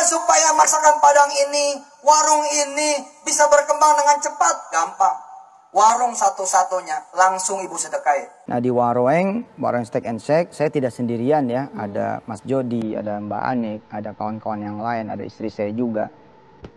supaya masakan Padang ini, warung ini bisa berkembang dengan cepat? Gampang. Warung satu-satunya, langsung ibu sedekahin. Nah di warung Steak and Shake, saya tidak sendirian ya. Ada Mas Jody, ada Mbak Anik, ada kawan-kawan yang lain, ada istri saya juga.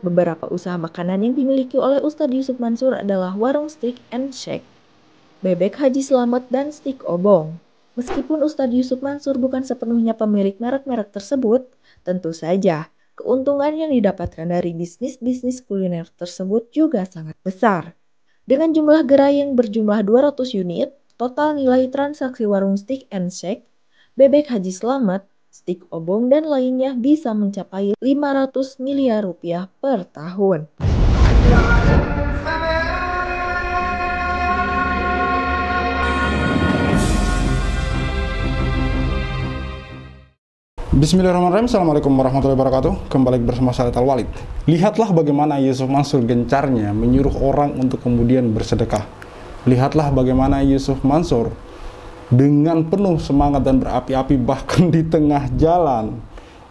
Beberapa usaha makanan yang dimiliki oleh Ustadz Yusuf Mansur adalah Warung Steak and Shake, Bebek Haji Slamet, dan Steak Obong. Meskipun Ustadz Yusuf Mansur bukan sepenuhnya pemilik merek-merek tersebut, tentu saja keuntungan yang didapatkan dari bisnis-bisnis kuliner tersebut juga sangat besar. Dengan jumlah gerai yang berjumlah 200 unit, total nilai transaksi warung Steak and Shake, Bebek Haji Slamet, Steak Obong, dan lainnya bisa mencapai 500 miliar rupiah per tahun. Bismillahirrahmanirrahim. Assalamualaikum warahmatullahi wabarakatuh. Kembali bersama saya Tal Walid. Lihatlah bagaimana Yusuf Mansur gencarnya menyuruh orang untuk kemudian bersedekah. Lihatlah bagaimana Yusuf Mansur dengan penuh semangat dan berapi-api bahkan di tengah jalan.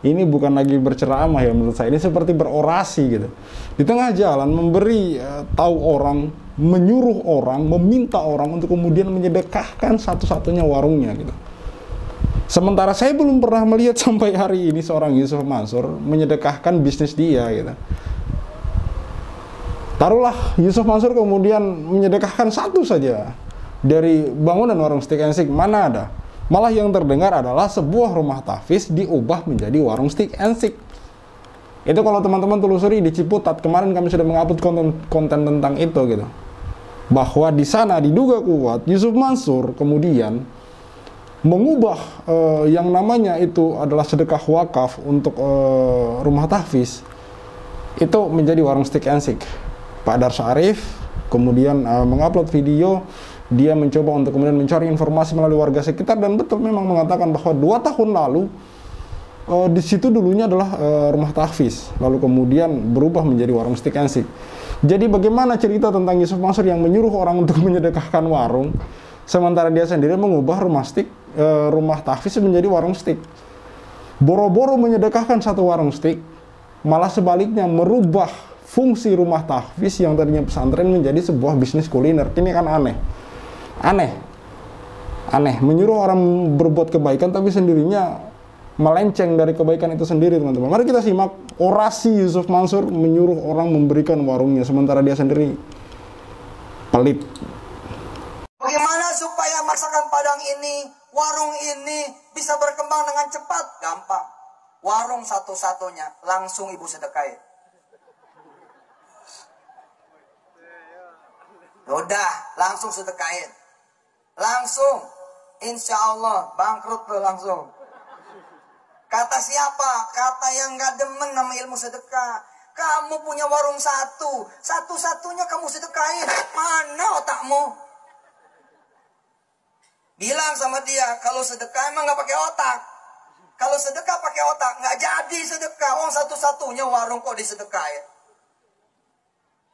Ini bukan lagi berceramah ya menurut saya, ini seperti berorasi gitu. Di tengah jalan memberi tahu orang, menyuruh orang, meminta orang untuk kemudian menyedekahkan satu-satunya warungnya gitu. Sementara saya belum pernah melihat sampai hari ini seorang Yusuf Mansur menyedekahkan bisnis dia gitu. Taruhlah Yusuf Mansur kemudian menyedekahkan satu saja dari bangunan warung Steak and Shake, mana ada? Malah yang terdengar adalah sebuah rumah tahfiz diubah menjadi warung Steak and Shake. Itu kalau teman-teman telusuri di Ciputat, kemarin kami sudah mengupload konten tentang itu gitu. Bahwa di sana diduga kuat Yusuf Mansur kemudian mengubah yang namanya itu adalah sedekah wakaf untuk rumah tahfiz itu menjadi warung Steak and Shake. Pak Darsa Arif kemudian mengupload video, dia mencoba untuk kemudian mencari informasi melalui warga sekitar, dan betul memang mengatakan bahwa 2 tahun lalu di situ dulunya adalah rumah tahfiz, lalu kemudian berubah menjadi warung Steak and Shake. Jadi bagaimana cerita tentang Yusuf Mansur yang menyuruh orang untuk menyedekahkan warung, sementara dia sendiri mengubah rumah tahfiz menjadi warung steak. Boro-boro menyedekahkan satu warung steak, malah sebaliknya merubah fungsi rumah tahfiz yang tadinya pesantren menjadi sebuah bisnis kuliner. Ini kan aneh. Menyuruh orang berbuat kebaikan tapi sendirinya melenceng dari kebaikan itu sendiri, teman-teman. Mari kita simak orasi Yusuf Mansur menyuruh orang memberikan warungnya sementara dia sendiri pelit. Bagaimana supaya masakan Padang ini, warung ini bisa berkembang dengan cepat? Gampang. Warung satu-satunya, langsung ibu sedekahin. Udah, langsung sedekahin. Langsung. Insya Allah, bangkrut lo langsung. Kata siapa? Kata yang gak demen nama ilmu sedekah. Kamu punya warung satu-satunya kamu sedekahin. Mana otakmu? Bilang sama dia, kalau sedekah emang nggak pakai otak. Kalau sedekah pakai otak, nggak jadi sedekah. Orang satu-satunya warung kok disedekahin.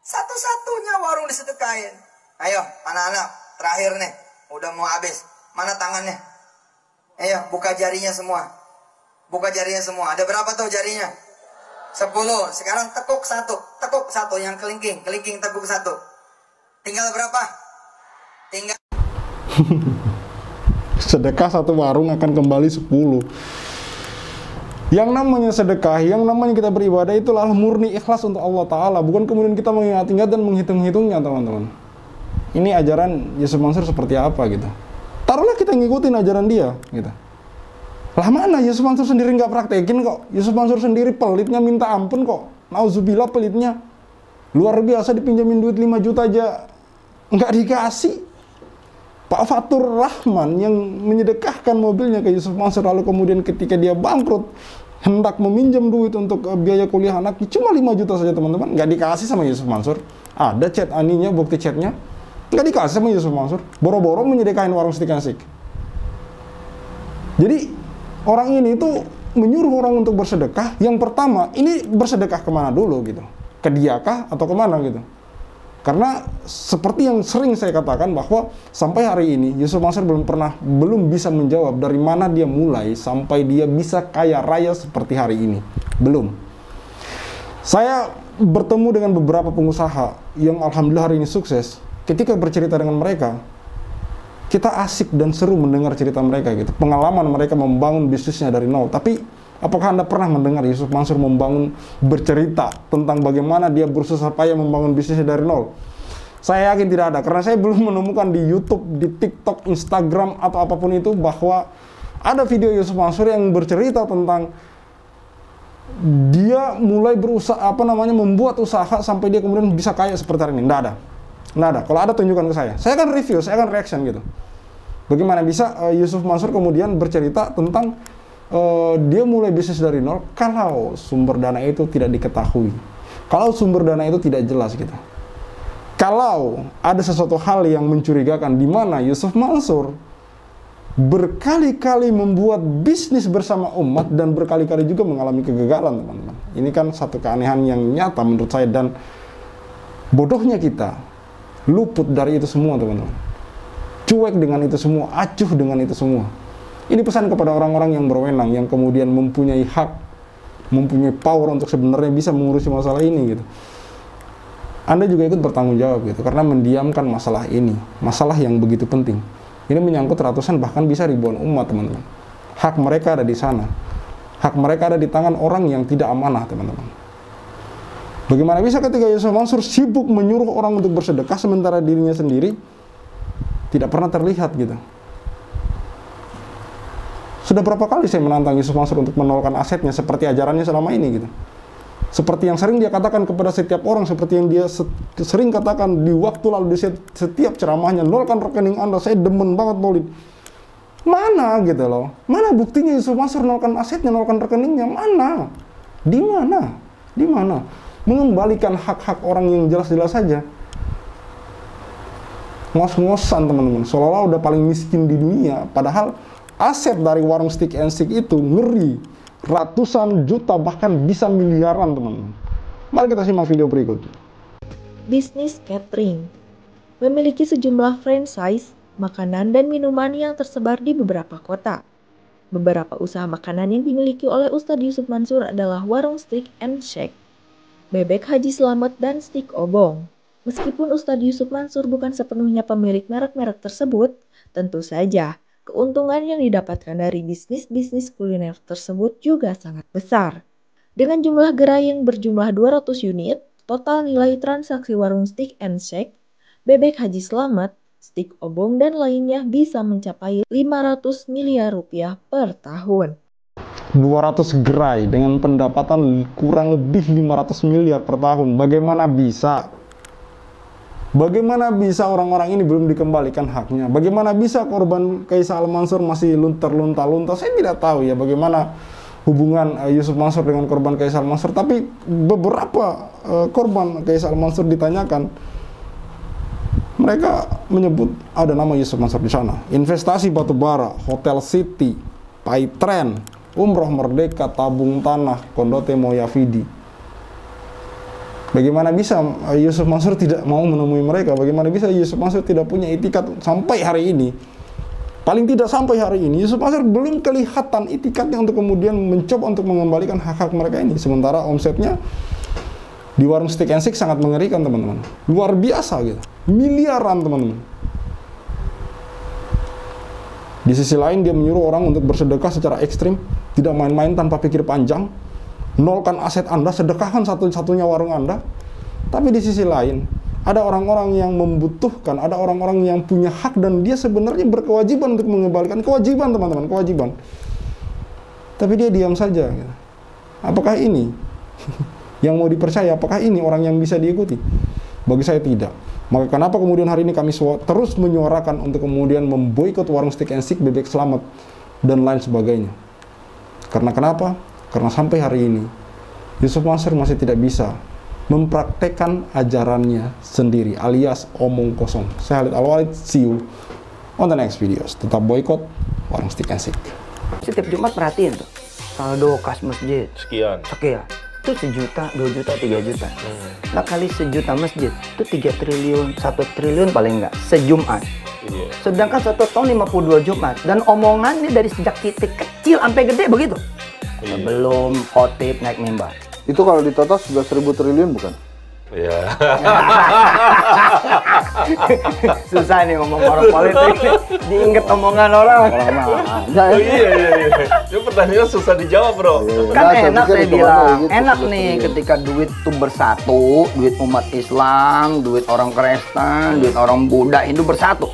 Satu-satunya warung disedekahin. Ayo, anak-anak, terakhir nih, udah mau habis. Mana tangannya? Ayo, buka jarinya semua. Buka jarinya semua. Ada berapa tuh jarinya? 10. Sekarang tekuk satu yang kelingking tekuk satu. Tinggal berapa? Tinggal Sedekah satu warung akan kembali 10. Yang namanya sedekah, yang namanya kita beribadah itulah murni ikhlas untuk Allah Ta'ala, bukan kemudian kita mengingat-ingat dan menghitung-hitungnya, teman-teman. Ini ajaran Yusuf Mansur seperti apa gitu. Taruhlah kita ngikutin ajaran dia gitu. Lah mana Yusuf Mansur sendiri nggak praktekin kok. Yusuf Mansur sendiri pelitnya minta ampun kok. Nauzubillah pelitnya. Luar biasa, dipinjamin duit 5 juta aja nggak dikasih. Pak Fatur Rahman yang menyedekahkan mobilnya ke Yusuf Mansur, lalu kemudian ketika dia bangkrut hendak meminjam duit untuk biaya kuliah anaknya cuma 5 juta saja, teman-teman, nggak dikasih sama Yusuf Mansur. Ada chat aninya, bukti chatnya, nggak dikasih sama Yusuf Mansur. Boro-boro menyedekahin warung Steak and Shake. Jadi orang ini tuh menyuruh orang untuk bersedekah. Yang pertama, ini bersedekah kemana dulu gitu? Ke dia kah atau kemana gitu? Karena seperti yang sering saya katakan bahwa sampai hari ini Yusuf Mansur belum bisa menjawab dari mana dia mulai sampai dia bisa kaya raya seperti hari ini. Belum. Saya bertemu dengan beberapa pengusaha yang alhamdulillah hari ini sukses. Ketika bercerita dengan mereka, kita asik dan seru mendengar cerita mereka gitu. Pengalaman mereka membangun bisnisnya dari nol. Tapi apakah Anda pernah mendengar Yusuf Mansur bercerita tentang bagaimana dia bersusah payah membangun bisnisnya dari nol? Saya yakin tidak ada, karena saya belum menemukan di YouTube, di TikTok, Instagram, atau apapun itu bahwa ada video Yusuf Mansur yang bercerita tentang dia mulai berusaha membuat usaha sampai dia kemudian bisa kaya seperti hari ini. Nggak ada. Kalau ada tunjukkan ke saya. Saya akan review, saya akan reaction gitu. Bagaimana bisa Yusuf Mansur kemudian bercerita tentang dia mulai bisnis dari nol kalau sumber dana itu tidak diketahui, kalau sumber dana itu tidak jelas gitu. Kalau ada sesuatu hal yang mencurigakan di mana Yusuf Mansur berkali-kali membuat bisnis bersama umat dan berkali-kali juga mengalami kegagalan, teman-teman. Ini kan satu keanehan yang nyata menurut saya, dan bodohnya kita luput dari itu semua, teman-teman. Cuek dengan itu semua, acuh dengan itu semua. Ini pesan kepada orang-orang yang berwenang, yang kemudian mempunyai hak, mempunyai power untuk sebenarnya bisa mengurusi masalah ini gitu. Anda juga ikut bertanggung jawab gitu, karena mendiamkan masalah ini, masalah yang begitu penting. Ini menyangkut ratusan bahkan bisa ribuan umat, teman-teman. Hak mereka ada di sana. Hak mereka ada di tangan orang yang tidak amanah, teman-teman. Bagaimana bisa ketika Yusuf Mansur sibuk menyuruh orang untuk bersedekah sementara dirinya sendiri tidak pernah terlihat gitu. Sudah berapa kali saya menantang Yusuf Mansur untuk menolkan asetnya seperti ajarannya selama ini gitu. Seperti yang sering dia katakan kepada setiap orang, seperti yang dia sering katakan di waktu lalu di setiap ceramahnya, nolkan rekening Anda, saya demen banget Maulid. Mana gitu loh, mana buktinya Yusuf Mansur nolkan asetnya, nolkan rekeningnya, mana? Di mana? Di mana? Mengembalikan hak-hak orang yang jelas-jelas saja. Ngos-ngosan, teman-teman, seolah-olah udah paling miskin di dunia, padahal aset dari warung Stick and Stick itu ngeri. Ratusan juta, bahkan bisa miliaran, teman-teman. Mari kita simak video berikut. Bisnis catering memiliki sejumlah franchise makanan dan minuman yang tersebar di beberapa kota. Beberapa usaha makanan yang dimiliki oleh Ustadz Yusuf Mansur adalah Warung Stick and Shake, Bebek Haji Slamet, dan Stick Obong. Meskipun Ustadz Yusuf Mansur bukan sepenuhnya pemilik merek-merek tersebut, tentu saja keuntungan yang didapatkan dari bisnis-bisnis kuliner tersebut juga sangat besar. Dengan jumlah gerai yang berjumlah 200 unit, total nilai transaksi warung Stick and Shake, Bebek Haji Slamet, Stick Obong, dan lainnya bisa mencapai 500 miliar rupiah per tahun. 200 gerai dengan pendapatan kurang lebih 500 miliar per tahun. Bagaimana bisa? Bagaimana bisa orang-orang ini belum dikembalikan haknya? Bagaimana bisa korban Kaisar Al-Mansur masih lunta-lunta? Saya tidak tahu ya bagaimana hubungan Yusuf Mansur dengan korban Kaisar Al-Mansur. Tapi beberapa korban Kaisar Al-Mansur ditanyakan, mereka menyebut ada nama Yusuf Mansur di sana. Investasi batubara, Hotel City, Paitren, Umroh Merdeka, Tabung Tanah, Kondote Moyafidi. Bagaimana bisa Yusuf Mansur tidak mau menemui mereka? Bagaimana bisa Yusuf Mansur tidak punya itikat sampai hari ini? Paling tidak sampai hari ini, Yusuf Mansur belum kelihatan itikatnya untuk kemudian mencoba untuk mengembalikan hak-hak mereka ini. Sementara omsetnya di warung Stick and Stick sangat mengerikan, teman-teman. Luar biasa gitu. Miliaran, teman-teman. Di sisi lain dia menyuruh orang untuk bersedekah secara ekstrim, tidak main-main tanpa pikir panjang. Nolkan aset Anda, sedekahkan satu-satunya warung Anda. Tapi di sisi lain, ada orang-orang yang membutuhkan, ada orang-orang yang punya hak dan dia sebenarnya berkewajiban untuk mengembalikan. Kewajiban, teman-teman, kewajiban. Tapi dia diam saja. Apakah ini yang mau dipercaya? Apakah ini orang yang bisa diikuti? Bagi saya tidak. Maka kenapa kemudian hari ini kami terus menyuarakan untuk kemudian memboikot warung Stick and Stick, Bebek Slamet, dan lain sebagainya. Karena kenapa? Karena sampai hari ini, Yusuf Mansur masih tidak bisa mempraktekkan ajarannya sendiri, alias omong kosong. Saya Khalid Al-Walid, see you on the next videos. Tetap boykot warung Stick and Stick. Setiap Jumat perhatiin tuh, saldo kas masjid. Sekian. Itu 1 juta, 2 juta, 3 juta. Nah kali 1 juta masjid, itu 3 triliun, 1 triliun paling enggak, sejumat. Iya. Sedangkan 1 tahun 52 Jumat. Dan omongannya dari sejak titik kecil sampai gede begitu. Iya. Sebelum khotib naik mimbar. Itu kalau ditotal sudah 1.000 triliun bukan? Iya. Susah nih ngomong orang politik nih. Diinget omongan orang. Oh iya. Itu pertanyaannya susah dijawab, Bro. Kan Nah, enak pikir saya itu bilang. mana gitu, Enak 11 nih triliun. ketika duit tuh bersatu. Duit umat Islam, duit orang Kristen, duit orang Buddha, Hindu bersatu.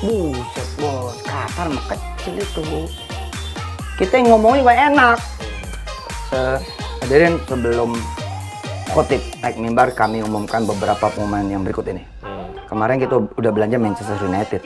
Buset bos, Qatar mah kecil itu. Kita yang ngomongin gak enak. Hadirin, sebelum khotib naik mimbar, kami umumkan beberapa pemain yang berikut ini. Kemarin kita udah belanja Manchester United.